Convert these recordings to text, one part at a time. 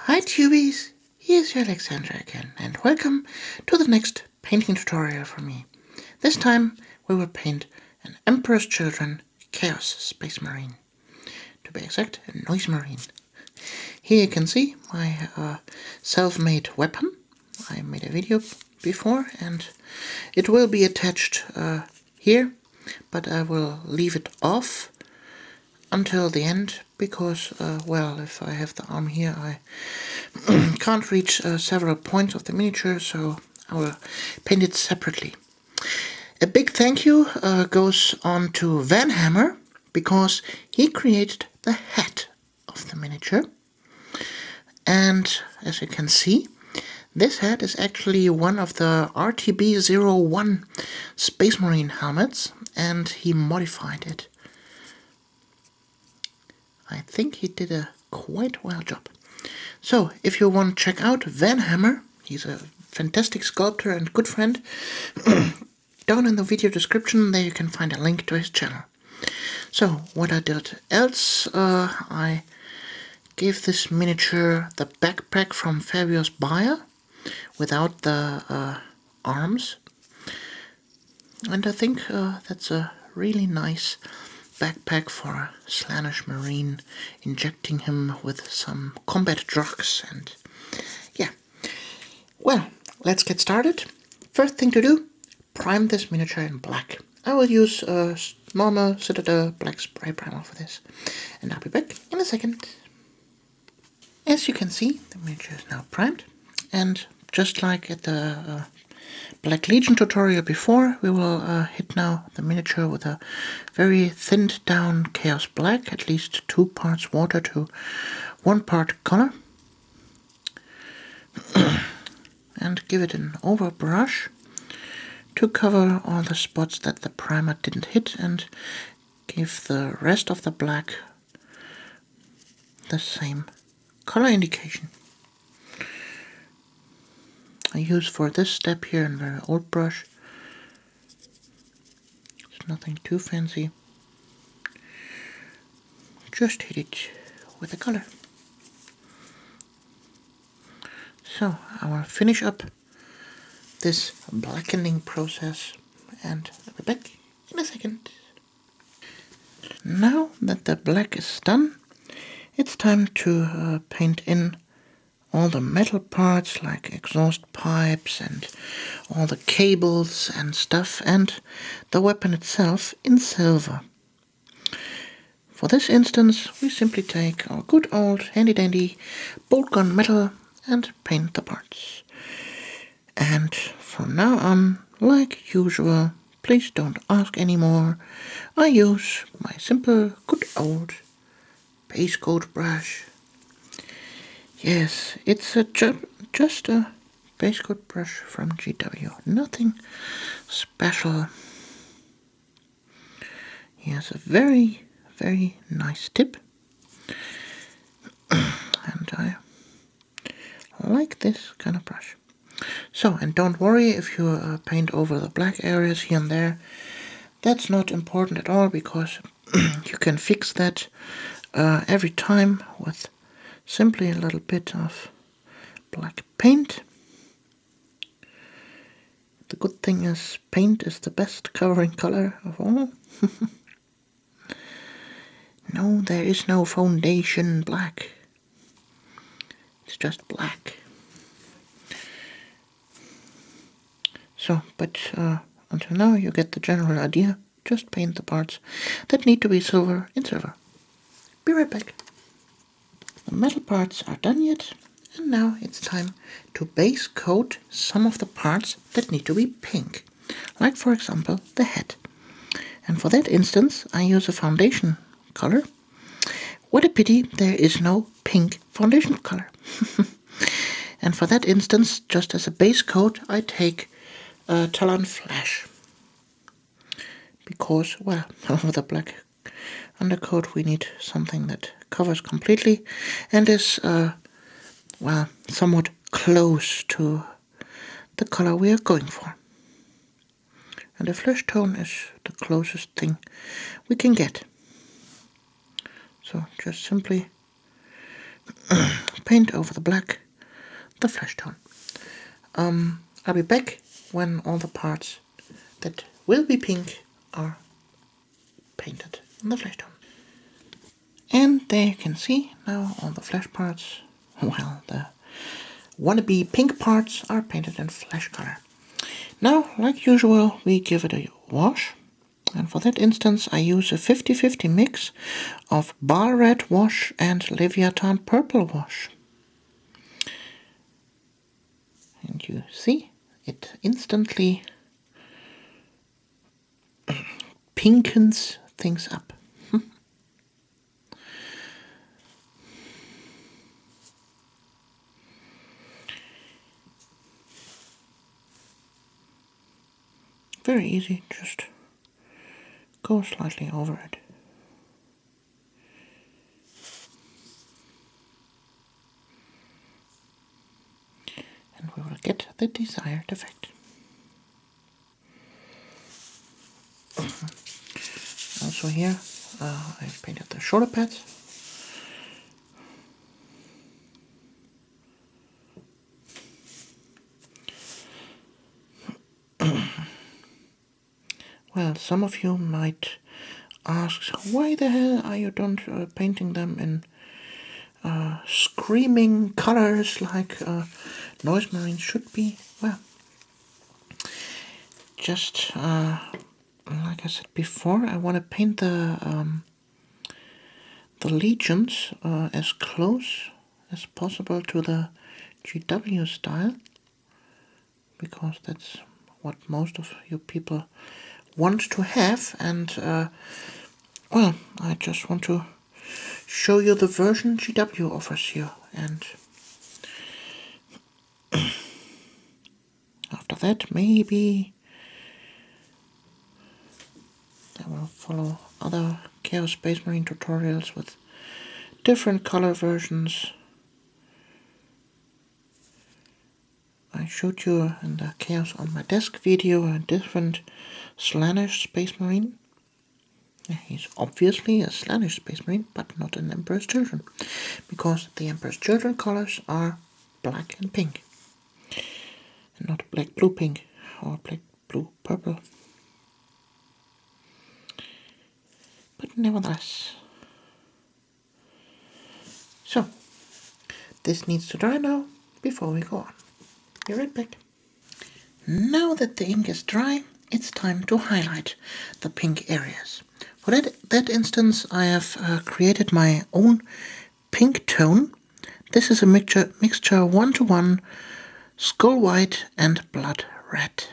Hi tubies, here's your Alexandra again, and welcome to the next painting tutorial from me. This time we will paint an Emperor's Children Chaos Space Marine. To be exact, a Noise Marine. Here you can see my self-made weapon. I made a video before and it will be attached here, but I will leave it off until the end because, well, if I have the arm here, I can't reach several points of the miniature, so I will paint it separately. A big thank you goes on to Van Hammer because he created the head of the miniature. And as you can see, this head is actually one of the RTB-01 Space Marine helmets, and he modified it. I think he did a quite well job. So, if you want to check out Van Hammer, he's a fantastic sculptor and good friend. Down in the video description there you can find a link to his channel. So, what I did else, I gave this miniature the backpack from Fabio's Baal without the arms. And I think that's a really nice backpack for a Slaanesh Marine, injecting him with some combat drugs, and yeah. Well, let's get started. First thing to do, prime this miniature in black. I will use a normal Citadel black spray primer for this, and I'll be back in a second. As you can see, the miniature is now primed, and just like at the Black Legion tutorial before, we will hit now the miniature with a very thinned down Chaos Black, at least 2 parts water to 1 part color. And give it an overbrush to cover all the spots that the primer didn't hit, and give the rest of the black the same color indication. I use for this step here a very old brush. It's nothing too fancy. Just hit it with a color. So I will finish up this blackening process and I'll be back in a second. Now that the black is done, it's time to paint in all the metal parts like exhaust pipes and all the cables and stuff, and the weapon itself in silver. For this instance, we simply take our good old handy dandy Boltgun metal and paint the parts. And from now on, like usual, please don't ask anymore, I use my simple good old base coat brush. Yes, it's just a base coat brush from GW, nothing special. Here's a very, very nice tip, and I like this kind of brush. So, and don't worry if you paint over the black areas here and there, that's not important at all, because you can fix that every time with simply a little bit of black paint. The good thing is paint is the best covering color of all. No, there is no foundation black. It's just black. So, but until now you get the general idea. Just paint the parts that need to be silver in silver. Be right back. The metal parts are done yet, and now it's time to base coat some of the parts that need to be pink, like for example the head. And for that instance I use a foundation color. What a pity there is no pink foundation color. And for that instance, just as a base coat, I take Talarn Flash. Because, well, over the black undercoat we need something that covers completely and is, well, somewhat close to the color we are going for. And the flesh tone is the closest thing we can get. So just simply paint over the black the flesh tone. I'll be back when all the parts that will be pink are painted in the flesh tone. And there you can see now all the flesh parts, well, the wannabe pink parts are painted in flesh color. Now, like usual, we give it a wash. And for that instance, I use a 50-50 mix of Baal red wash and Leviatan purple wash. And you see, it instantly pinkens things up. Very easy, just go slightly over it. And we will get the desired effect. Also here, I've painted the shoulder pads. Well, some of you might ask, why the hell are you not painting them in screaming colors like Noise Marine should be? Well, just like I said before, I want to paint the legions as close as possible to the GW style, because that's what most of you people want to have, and well, I just want to show you the version GW offers you, and after that maybe I will follow other Chaos Space Marine tutorials with different color versions. I showed you in the Chaos on my Desk video a different Slaanesh Space Marine. He's obviously a Slaanesh Space Marine, but not an Emperor's Children, because the Emperor's Children colors are black and pink, and not black blue pink or black blue purple. But nevertheless. So, this needs to dry now before we go on. Be right back. Now that the ink is dry, it's time to highlight the pink areas. For that instance, I have created my own pink tone. This is a mixture 1-to-1 skull white and blood red.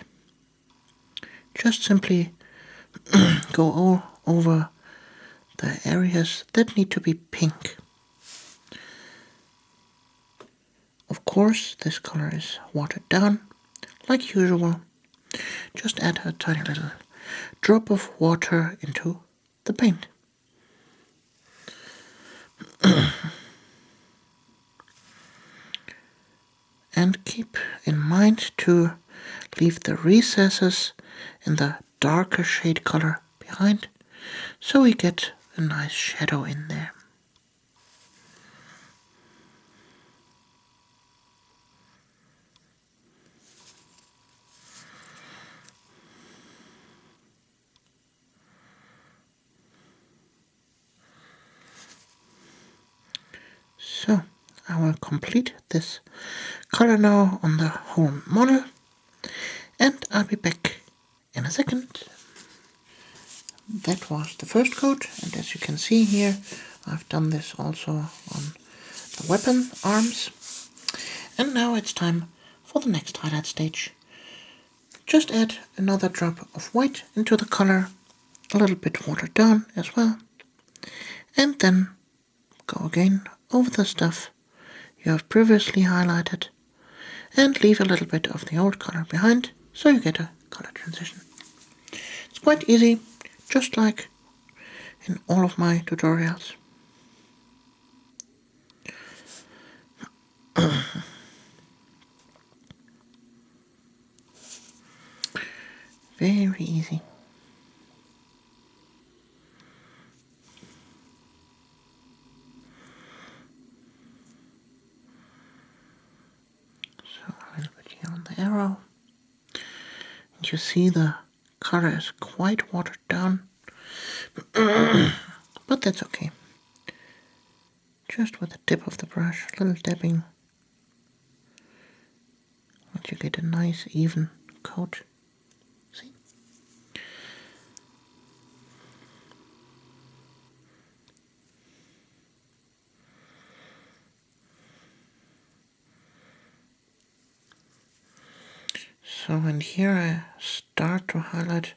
Just simply go all over the areas that need to be pink. Of course, this color is watered down, like usual. Just add a tiny little drop of water into the paint. And keep in mind to leave the recesses in the darker shade color behind, so we get a nice shadow in there. So, I will complete this color now on the whole model, and I'll be back in a second. That was the first coat, and as you can see here, I've done this also on the weapon arms. And now it's time for the next highlight stage. Just add another drop of white into the color, a little bit watered down as well, and then go again over the stuff you have previously highlighted and leave a little bit of the old color behind, so you get a color transition. It's quite easy, just like in all of my tutorials. Very easy. arrow. And you see the color is quite watered down. But that's okay. Just with the tip of the brush, a little dabbing. And you get a nice even coat. See? So, and here I start to highlight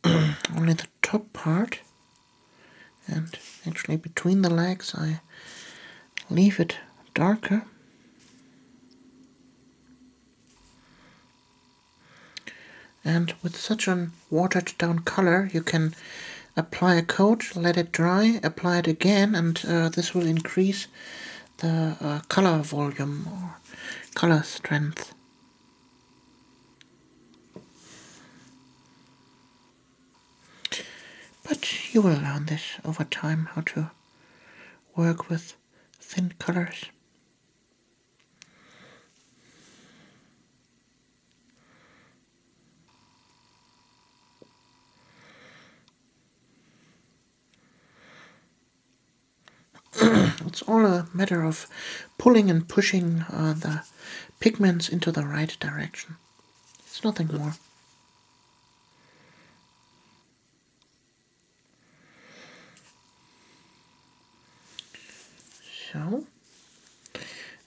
only the top part, and actually between the legs I leave it darker. And with such a watered down color you can apply a coat, let it dry, apply it again, and this will increase the color volume or color strength. But you will learn this over time, how to work with thin colors. It's all a matter of pulling and pushing the pigments into the right direction. It's nothing more. So,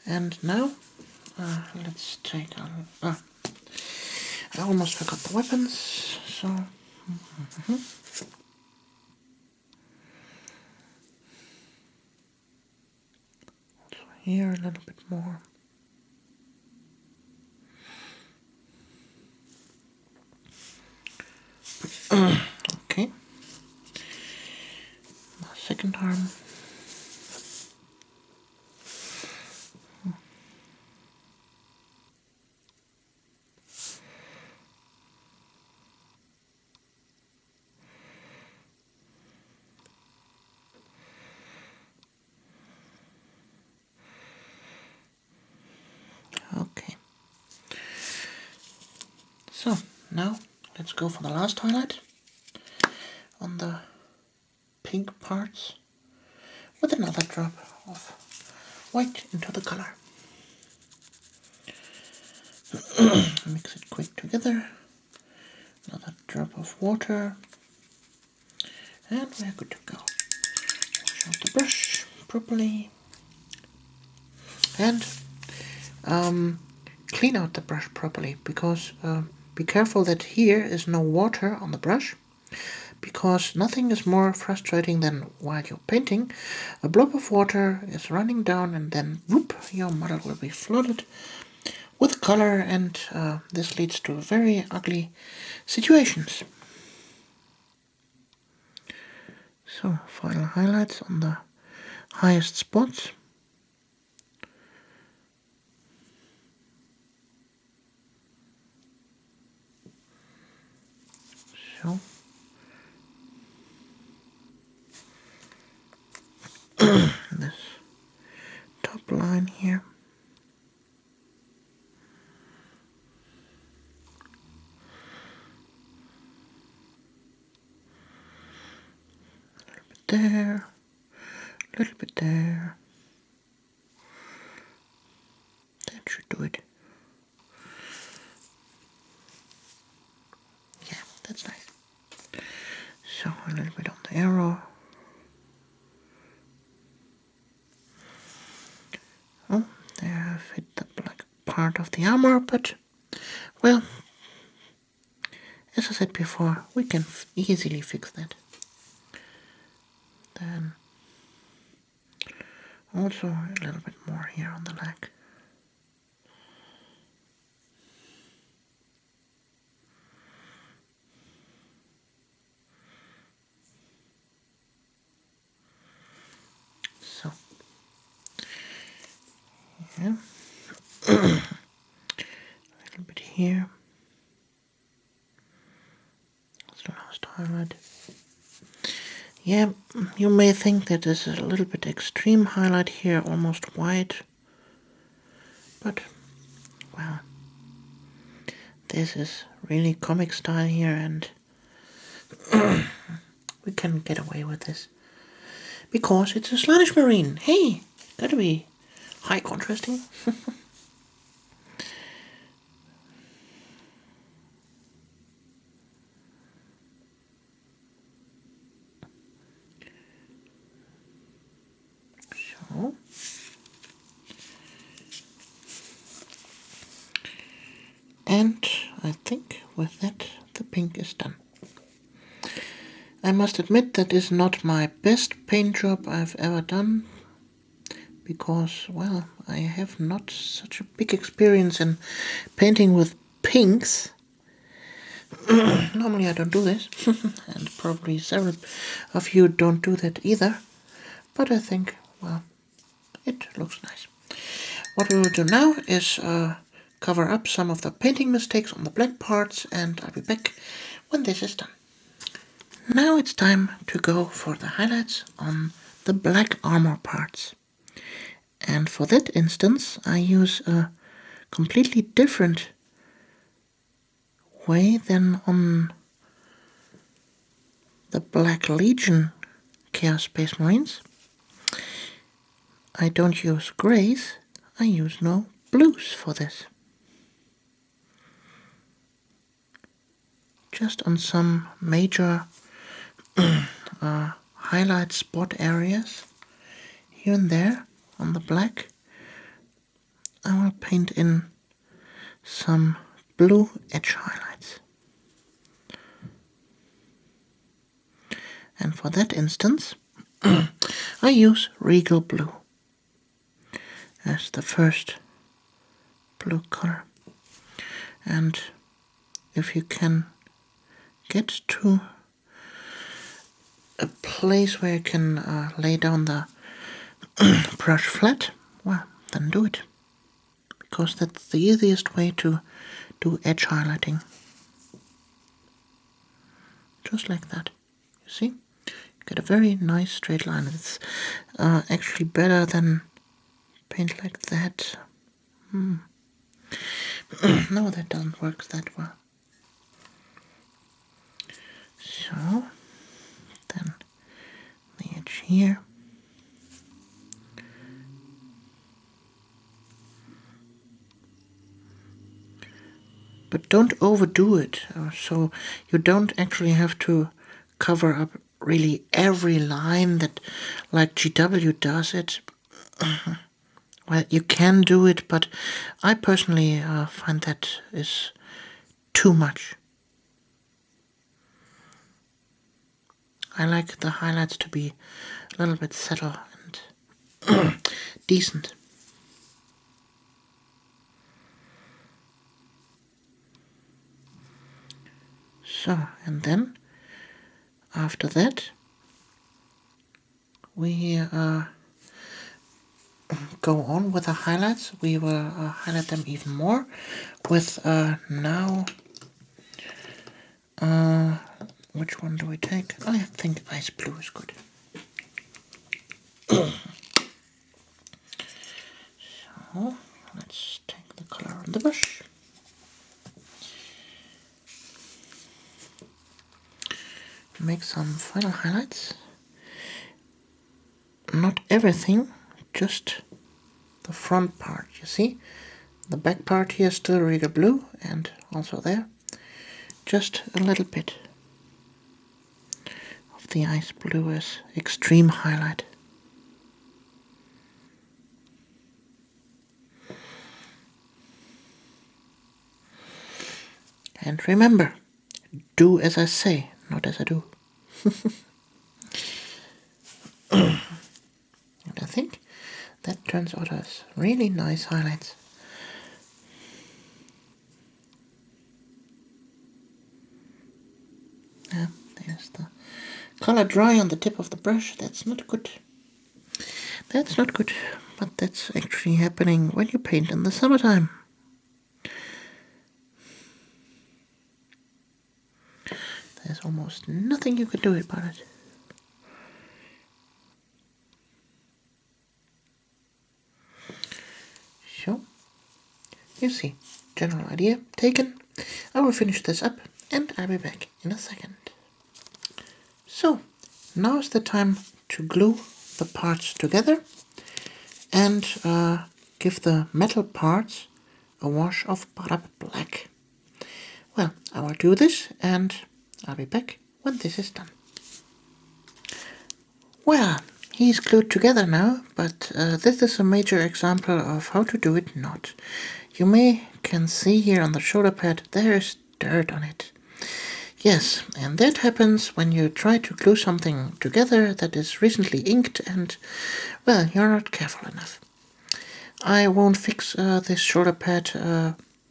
and now let's take I almost forgot the weapons, so also here a little bit more. Okay, the second arm. Okay, so now let's go for the last highlight on the pink parts with another drop of white into the color. Mix it quick together, another drop of water, and we're good to go. Wash out the brush properly, and clean out the brush properly, because be careful that here is no water on the brush, because nothing is more frustrating than while you're painting, a blob of water is running down and then whoop, your model will be flooded with color, and this leads to very ugly situations. So, final highlights on the highest spots. So, this top line here. A little bit there, a little bit there. That should do it. Yeah, that's nice. So a little bit on the arrow. Oh, there I've hit the black part of the armor, but, well, as I said before, we can easily fix that. Then also a little bit more here on the leg. So, yeah, a little bit here. That's the last highlight. Yeah, you may think that this is a little bit extreme highlight here, almost white, but, well, this is really comic style here, and we can get away with this. Because it's a Slaanesh Marine. Hey, gotta be high contrasting. So, and I think with that the pink is done. I must admit that is not my best paint job I've ever done, because, well, I have not such a big experience in painting with pinks. Normally I don't do this, and probably several of you don't do that either, but I think, well, it looks nice. What we will do now is cover up some of the painting mistakes on the black parts, and I'll be back when this is done. Now it's time to go for the highlights on the black armor parts. And for that instance, I use a completely different way than on the Black Legion Chaos Space Marines. I don't use grays, I use no blues for this. Just on some major highlight spot areas, here and there on the black, I will paint in some blue edge highlights. And for that instance, I use Regal blue as the first blue color. And if you can get to a place where you can lay down the brush flat, well, then do it. Because that's the easiest way to do edge highlighting. Just like that. You see? You get a very nice straight line. It's actually better than paint like that. No, that doesn't work that well. So, then the edge here. But don't overdo it, so you don't actually have to cover up really every line that, like GW does it. Well, you can do it, but I personally find that is too much. I like the highlights to be a little bit subtle and decent. So, and then after that we go on with the highlights. We will highlight them even more with now, which one do we take? I think ice blue is good. So let's take the color on the brush. Make some final highlights. Not everything, just the front part, you see? The back part here is still Regal blue, and also there. Just a little bit of the ice blue as extreme highlight. And remember, do as I say, not as I do. And I think that turns out as really nice highlights. Yeah, there's the color dry on the tip of the brush. That's not good. That's not good, but that's actually happening when you paint in the summertime. There's almost nothing you can do about it. So, you see, general idea taken. I will finish this up and I'll be back in a second. So, now is the time to glue the parts together and give the metal parts a wash of Badab black. Well, I will do this and I'll be back when this is done. Well, he's glued together now, but this is a major example of how to do it not. You can see here on the shoulder pad there is dirt on it. Yes, and that happens when you try to glue something together that is recently inked and, well, you're not careful enough. I won't fix this shoulder pad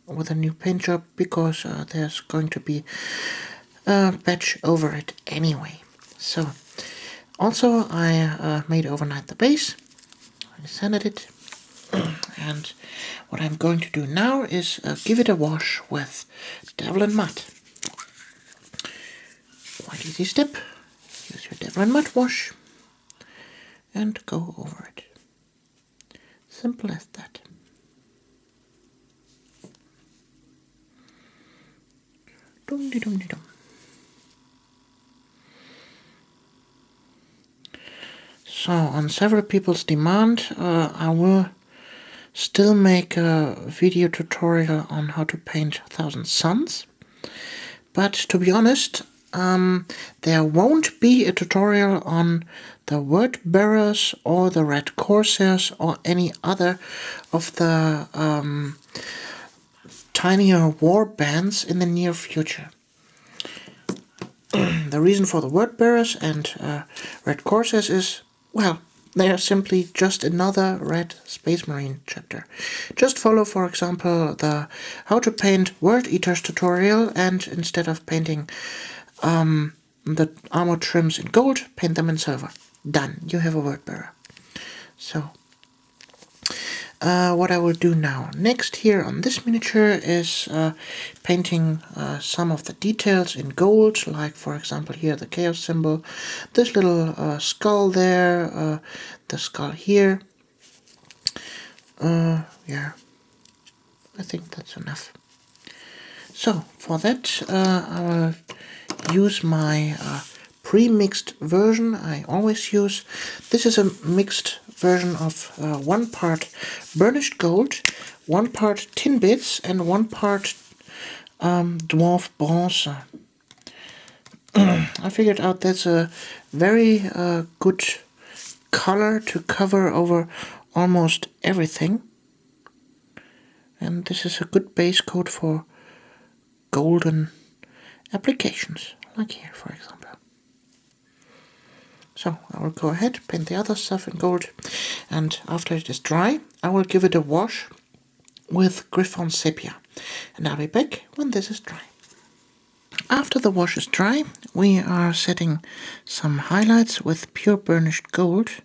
with a new paint job because there's going to be a patch over it anyway. So, also I made overnight the base, I sanded it, and what I'm going to do now is give it a wash with Devil and Mud. Quite easy step. Use your Devil and Mud wash and go over it. Simple as that. Dum-de-dum-de-dum. So, on several people's demand, I will still make a video tutorial on how to paint Thousand Suns. But to be honest, there won't be a tutorial on the Word Bearers or the Red Corsairs or any other of the tinier war bands in the near future. The reason for the Word Bearers and Red Corsairs is, well, they are simply just another Red Space Marine chapter. Just follow, for example, the How to Paint World Eaters tutorial, and instead of painting the armor trims in gold, paint them in silver. Done. You have a Word Bearer. So, what I will do now next here on this miniature is painting some of the details in gold, like for example here the chaos symbol, this little skull there, the skull here. Yeah, I think that's enough. So for that I will use my pre-mixed version I always use. This is a mixed version of 1 part burnished gold, 1 part tin bits, and 1 part Dwarf bronze. I figured out that's a very good color to cover over almost everything. And this is a good base coat for golden applications, like here for example. So I will go ahead, paint the other stuff in gold, and after it is dry, I will give it a wash with Griffon Sepia, and I'll be back when this is dry. After the wash is dry, we are setting some highlights with pure burnished gold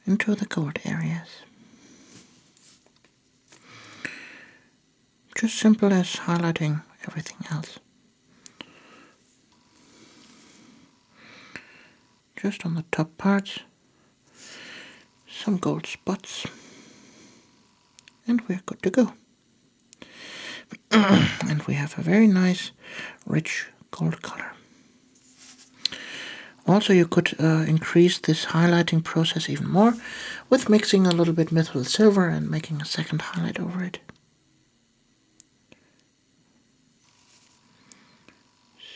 into the gold areas. Just simple as highlighting everything else. Just on the top parts, some gold spots, and we're good to go. And we have a very nice, rich gold color. Also, you could increase this highlighting process even more with mixing a little bit mithril silver and making a second highlight over it.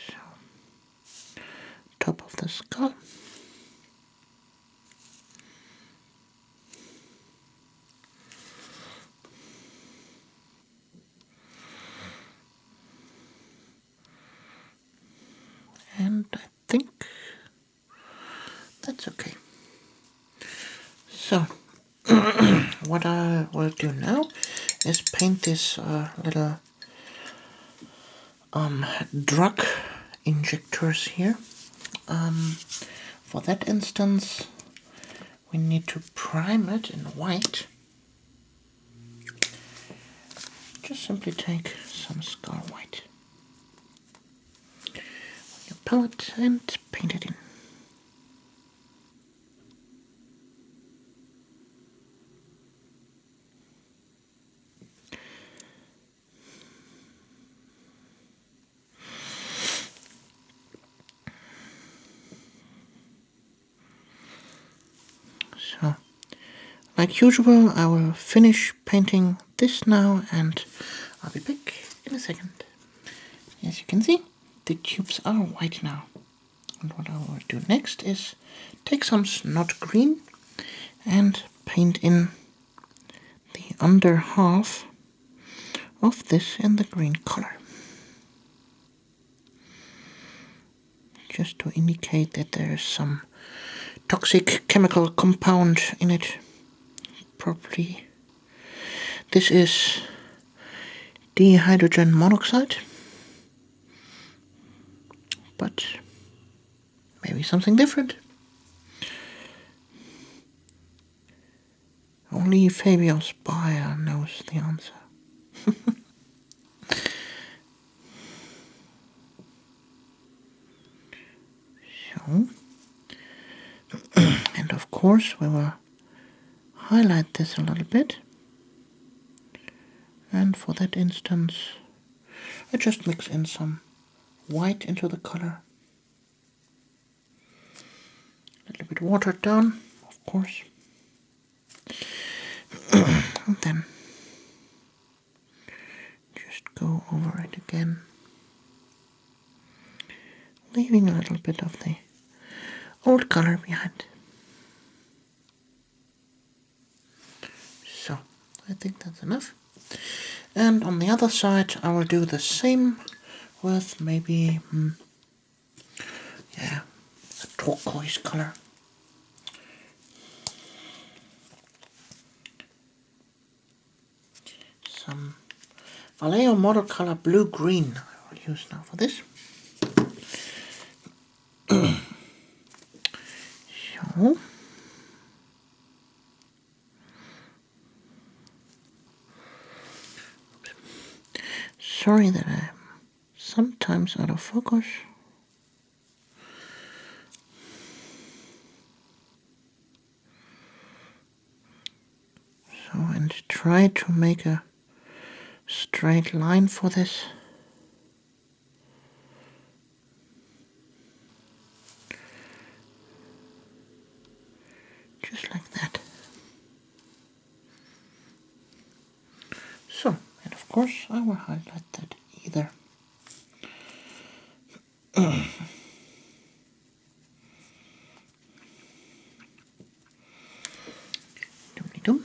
So, top of the skull. And I think that's okay. So, what I will do now is paint this little drug injectors here. For that instance, we need to prime it in white. Just simply take some skull white on your palette and paint it in. like usual, I will finish painting this now, and I'll be back in a second. As you can see, the tubes are white now. And what I will do next is take some Snot green and paint in the under half of this in the green color. Just to indicate that there is some toxic chemical compound in it properly. This is dihydrogen monoxide, but maybe something different. Only Fabio's buyer knows the answer. So, and of course we will highlight this a little bit. And for that instance, I just mix in some white into the color. A little bit watered down, of course. And then just go over it again, leaving a little bit of the old color behind. So, I think that's enough. And on the other side, I will do the same with maybe, a turquoise color. Some Vallejo model color blue-green I will use now for this. So, sorry that I'm sometimes out of focus. So, and try to make a straight line for this. Just like that. So, and of course I will highlight that either. Doobly-doo.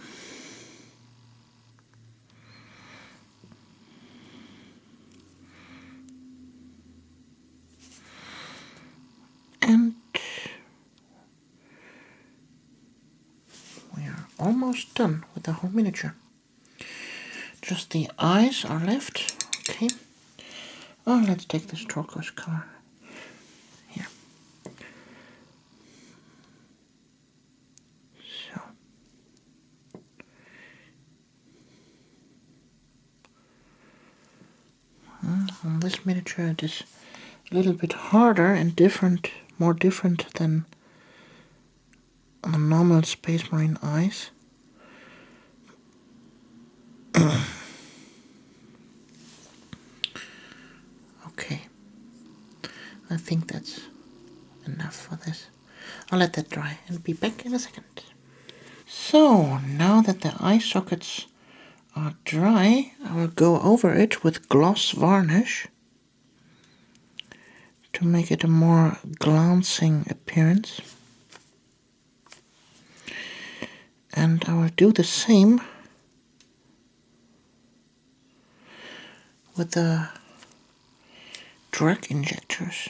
And we are almost done with the whole miniature. Just the eyes are left. Okay. Oh, let's take this turquoise color here. So. On this miniature it is a little bit harder and different, more different than on the normal Space Marine eyes. Okay, I think that's enough for this. I'll let that dry and be back in a second. So, now that the eye sockets are dry, I will go over it with gloss varnish to make it a more glancing appearance. And I will do the same with the drug injectors.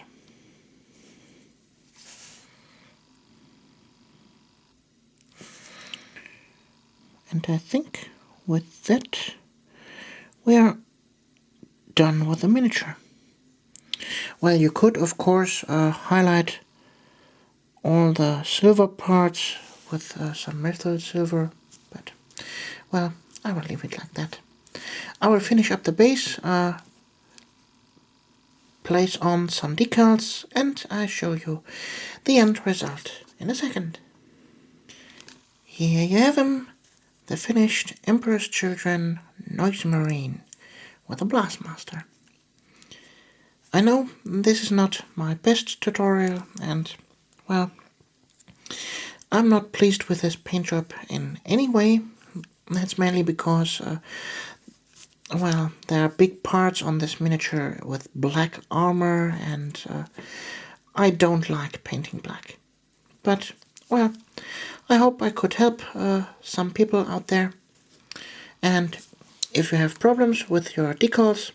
And I think with that we are done with the miniature. Well, you could of course highlight all the silver parts with some methyl silver, but well, I will leave it like that. I will finish up the base, place on some decals, and I show you the end result in a second. Here you have him, the finished Emperor's Children Noise Marine with a Blastmaster. I know this is not my best tutorial, and well, I'm not pleased with this paint job in any way. That's mainly because, well, there are big parts on this miniature with black armor, and I don't like painting black. But, well, I hope I could help some people out there. And if you have problems with your decals,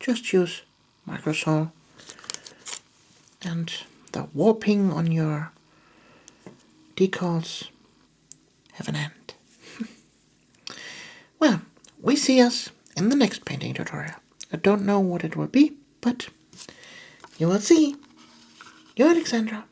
just use Microsol, and the warping on your decals have an end. Well, we see us in the next painting tutorial. I don't know what it will be, but you will see. You're Alexandra.